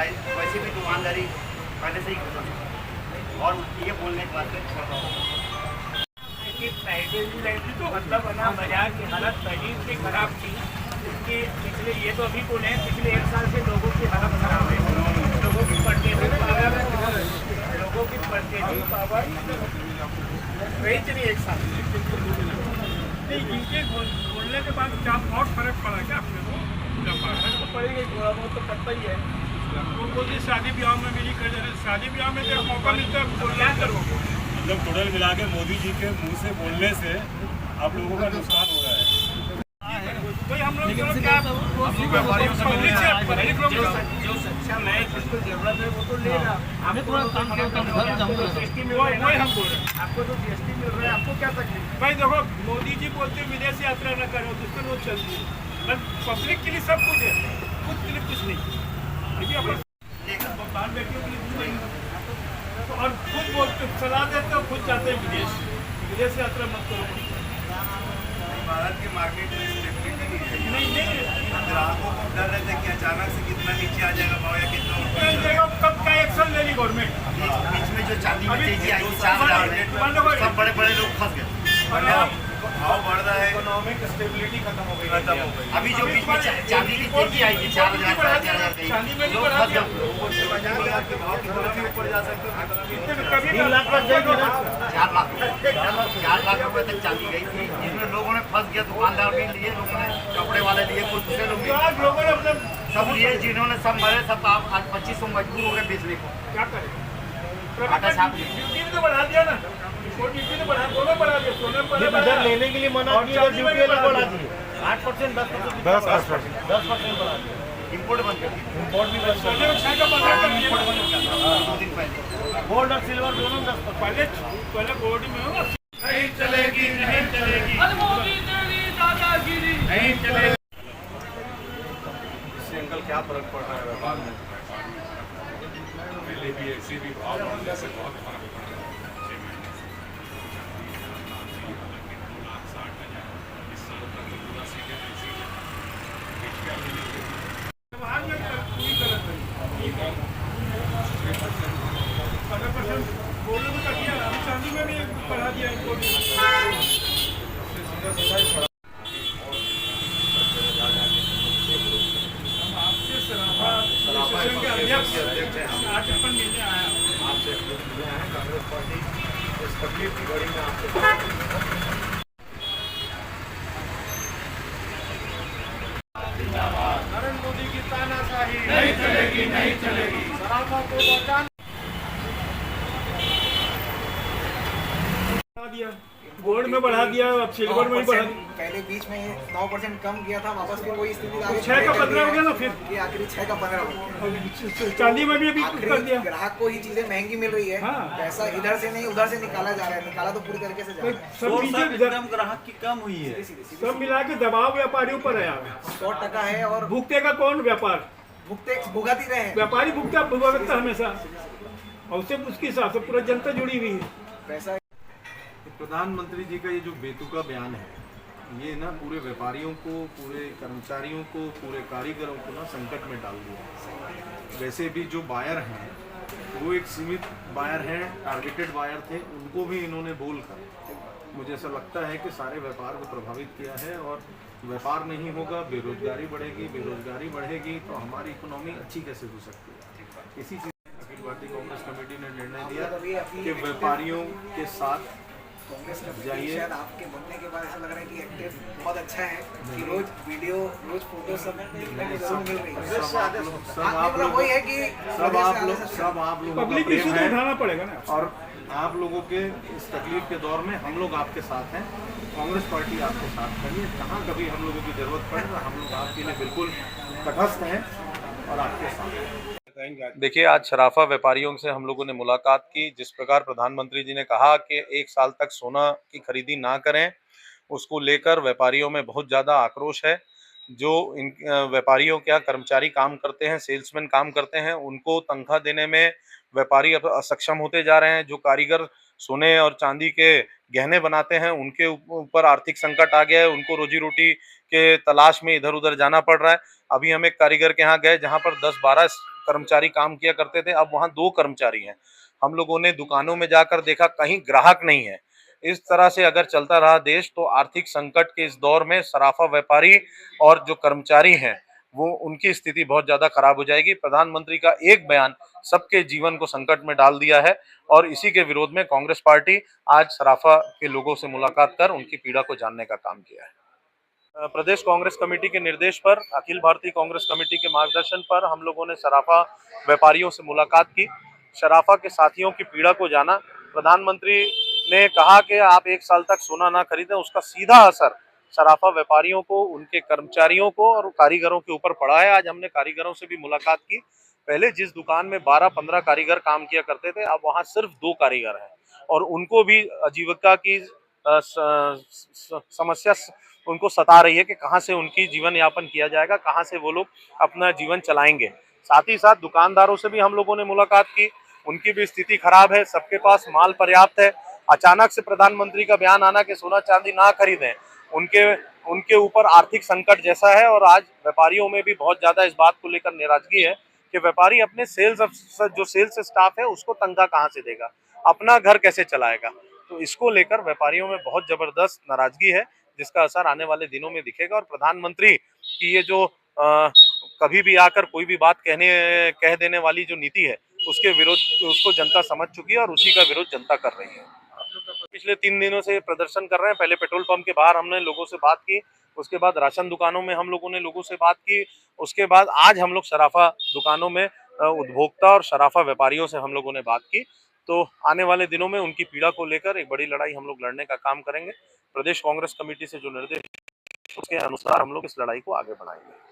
वैसे भी दुकानदारी पहले से ही खत्म है और ये बोलने के बाद तो मतलब है ना, बाजार की हालत पहले से खराब थी। इसके पिछले ये तो अभी बोले पिछले 1 साल से लोगों की हालत खराब है। लोगों की परचेजिंग पावर रही चली 1 साल नहीं। इनके बोलने के बाद क्या बहुत फर्क पड़ा क्या अपने को? फर्क तो पड़ेगा, थोड़ा बहुत तो पड़ता ही है। उनको भी शादी ब्याह में मेरी कर जाए, शादी ब्याह में जब मौका मिलता है तो क्या करोगे? मतलब टोटल मिला के मोदी जी के मुंह से बोलने से आप लोगों का नुकसान हो रहा है। कोई हम लोग क्या व्यापारियों से जो सच्चा मैं जिसको जरूरत है वो तो लेगा। हमें थोड़ा कम जीएसटी मिल रहा है, वही हम बोल रहे हैं। आपको तो जीएसटी मिल रहा है, आपको क्या तकलीफ? भाई देखो, मोदी जी बोलते विदेश यात्रा न करो, जिसका रोज चलती है। पब्लिक के लिए सब कुछ है, खुद के लिए कुछ नहीं। भुगतान व्यक्तियों के लिए कुछ नहीं और खुद बोलते सलाह देते हो, खुद जाते हैं विदेश यात्रा मत करो। भारत के मार्केट में स्टेबिलिटी नहीं, ग्राहकों को डर रहता है कि अचानक से कितना नीचे आ जाएगा भाव या कितना कब का एक्शन ले ली गवर्नमेंट? बीच में जो चांदी में तेजी आई 4,000 सब बड़े बड़े लोग फंस गए। भाव बढ़ रहा है, इकोनॉमिक स्टेबिलिटी खत्म हो गई। अभी जो बीच में चांदी की तेजी आई थी 4,000 चांदी में लोग फंस गए। बाजार के भाव कितना ऊपर जा सकते हैं, कभी 4 लाख रुपए तक चांदी गई थी, जिसमें लोगों ने फंस गया। दुकानदार भी लिए, लोगों ने कपड़े वाले लिए, कुछ दूसरे लोग भी लोगों ने अपने सब लिए, जिन्होंने सब मरे सब आज 2500 मजबूर हो गए बेचने को। क्या करें? आटा छाप ड्यूटी भी तो बढ़ा दिया ना, ड्यूटी तो बढ़ा, दोनों बढ़ा दिया। सोने इधर लेने के लिए मना किया, ड्यूटी अलग बढ़ा दी 8%, 10% बढ़ा दिया। इम्पोर्ट बंद कर दिया, इम्पोर्ट भी बंद कर दिया। सोने का 15 इम्पोर्ट बंद कर दिया 2 दिन पहले। गोल्ड और सिल्वर दोनों 10%। पहले गोल्ड में होगा, नहीं चलेगी, नहीं चलेगी, नहीं चलेगी। इससे अंकल क्या फर्क पड़ रहा है व्यापार में? पहले भी ऐसे भी भाव बढ़ने से बहुत फर्क पड़ रहा है। 6 महीने से इस साल तक तो पूरा सीजन ऐसी है। वहाँ में पूरी गलत है। 15% गोल्ड में कर दिया, अभी चांदी में भी बढ़ा दिया इनको। अध्यक्ष हैं आठपन मिलने आया आपसे जुड़े हैं कांग्रेस पार्टी इस तकलीफ की घड़ी में आपसे नरेंद्र मोदी की तानाशाही नहीं चलेगी, नहीं चलेगी। सराफा को बचा दिया, गोल्ड में बढ़ा दिया, अब सिल्वर में बढ़ा दिया। पहले बीच में 9% कम किया था, वापस भी वही स्थिति आ गई। 6 का 15 हो गया ना, फिर ये आखिरी 6 का 15 हो गया। चांदी में भी अभी कर आखिरी दिया। ग्राहक को ही चीजें महंगी मिल रही है, हाँ। पैसा इधर से नहीं उधर से निकाला जा रहा है, निकाला तो पूरी तरीके से जा रहा है। सब चीजें ग्राहक की कम हुई है। सब मिला के दबाव व्यापारियों पर है। 100% है और भुगतेगा कौन? व्यापार भुगत ही रहे हैं। व्यापारी भुगता हमेशा, और उससे उसके हिसाब से पूरा जनता जुड़ी हुई है। पैसा प्रधानमंत्री जी का ये जो बेतुका बयान है, ये ना पूरे व्यापारियों को, पूरे कर्मचारियों को, पूरे कारीगरों को ना संकट में डाल दिया। वैसे भी जो बायर हैं वो एक सीमित बायर हैं, टारगेटेड बायर थे, उनको भी इन्होंने बोलकर मुझे ऐसा लगता है कि सारे व्यापार को प्रभावित किया है। और व्यापार नहीं होगा, बेरोजगारी बढ़ेगी, बेरोजगारी बढ़ेगी तो हमारी इकोनॉमी अच्छी कैसे हो सकती है। इसी चीज़ अखिल भारतीय कांग्रेस कमेटी ने निर्णय दिया कि व्यापारियों के साथ कांग्रेस का जाइए। शायद आपके बनने के बाद ऐसा लग रहा है कि एक्टिव बहुत अच्छा है कि रोज वीडियो, रोज फोटो सब देखने को जरूर मिल रही है। सब वही है कि सब आप लोगों का पब्लिक प्रेम इशू तो है उठाना पड़ेगा ना। और आप लोगों के इस तकलीफ के दौर में हम लोग आपके साथ हैं। कांग्रेस पार्टी आपके साथ खड़ी है, जहाँ कभी हम लोगों की जरूरत पड़े हम लोग आपके लिए बिल्कुल तटस्थ हैं और आपके साथ हैं। देखिए, आज शराफा व्यापारियों से हम लोगों ने मुलाकात की। जिस प्रकार प्रधानमंत्री जी ने कहा कि 1 साल तक सोना की खरीदी ना करें, उसको लेकर व्यापारियों में बहुत ज़्यादा आक्रोश है। जो इन व्यापारियों क्या कर्मचारी काम करते हैं, सेल्समैन काम करते हैं, उनको तनख्वाह देने में व्यापारी अब असक्षम होते जा रहे हैं। जो कारीगर सोने और चांदी के गहने बनाते हैं, उनके ऊपर आर्थिक संकट आ गया है, उनको रोजी रोटी के तलाश में इधर उधर जाना पड़ रहा है। अभी हम एक कारीगर के यहाँ गए जहाँ पर 10-12 कर्मचारी काम किया करते थे, अब वहां 2 कर्मचारी हैं। हम लोगों ने दुकानों में जाकर देखा, कहीं ग्राहक नहीं है। इस तरह से अगर चलता रहा देश तो आर्थिक संकट के इस दौर में सराफा व्यापारी और जो कर्मचारी हैं वो उनकी स्थिति बहुत ज्यादा खराब हो जाएगी। प्रधानमंत्री का एक बयान सबके जीवन को संकट में डाल दिया है और इसी के विरोध में कांग्रेस पार्टी आज सराफा के लोगों से मुलाकात कर उनकी पीड़ा को जानने का काम किया है। प्रदेश कांग्रेस कमेटी के निर्देश पर, अखिल भारतीय कांग्रेस कमेटी के मार्गदर्शन पर हम लोगों ने सराफा व्यापारियों से मुलाकात की, सराफा के साथियों की पीड़ा को जाना। प्रधानमंत्री ने कहा कि आप 1 साल तक सोना ना खरीदें, उसका सीधा असर सराफा व्यापारियों को, उनके कर्मचारियों को और कारीगरों के ऊपर पड़ा है। आज हमने कारीगरों से भी मुलाकात की। पहले जिस दुकान में 12-15 कारीगर काम किया करते थे, अब वहां सिर्फ 2 कारीगर हैं और उनको भी आजीविका की समस्या उनको सता रही है कि कहां से उनकी जीवन यापन किया जाएगा, कहां से वो लोग अपना जीवन चलाएंगे। साथ ही साथ दुकानदारों से भी हम लोगों ने मुलाकात की, उनकी भी स्थिति खराब है, सबके पास माल पर्याप्त है। अचानक से प्रधानमंत्री का बयान आना कि सोना चांदी ना खरीदें, उनके ऊपर आर्थिक संकट जैसा है। और आज व्यापारियों में भी बहुत ज्यादा इस बात को लेकर नाराजगी है कि व्यापारी अपने सेल्स स्टाफ है उसको तनख्वाह कहां से देगा, अपना घर कैसे चलाएगा। तो इसको लेकर व्यापारियों में बहुत जबरदस्त नाराजगी है, जिसका असर आने वाले दिनों में दिखेगा। और प्रधानमंत्री की ये जो कभी भी आकर कोई भी बात कह देने वाली जो नीति है, उसके विरोध उसको जनता समझ चुकी है और उसी का विरोध जनता कर रही है। पिछले 3 दिनों से प्रदर्शन कर रहे हैं। पहले पेट्रोल पंप के बाहर हमने लोगों से बात की, उसके बाद राशन दुकानों में हम लोगों ने लोगों से बात की, उसके बाद आज हम लोग सराफा दुकानों में उपभोक्ता और सराफा व्यापारियों से हम लोगों ने बात की। तो आने वाले दिनों में उनकी पीड़ा को लेकर एक बड़ी लड़ाई हम लोग लड़ने का काम करेंगे। प्रदेश कांग्रेस कमेटी से जो निर्देश उसके अनुसार हम लोग इस लड़ाई को आगे बढ़ाएंगे।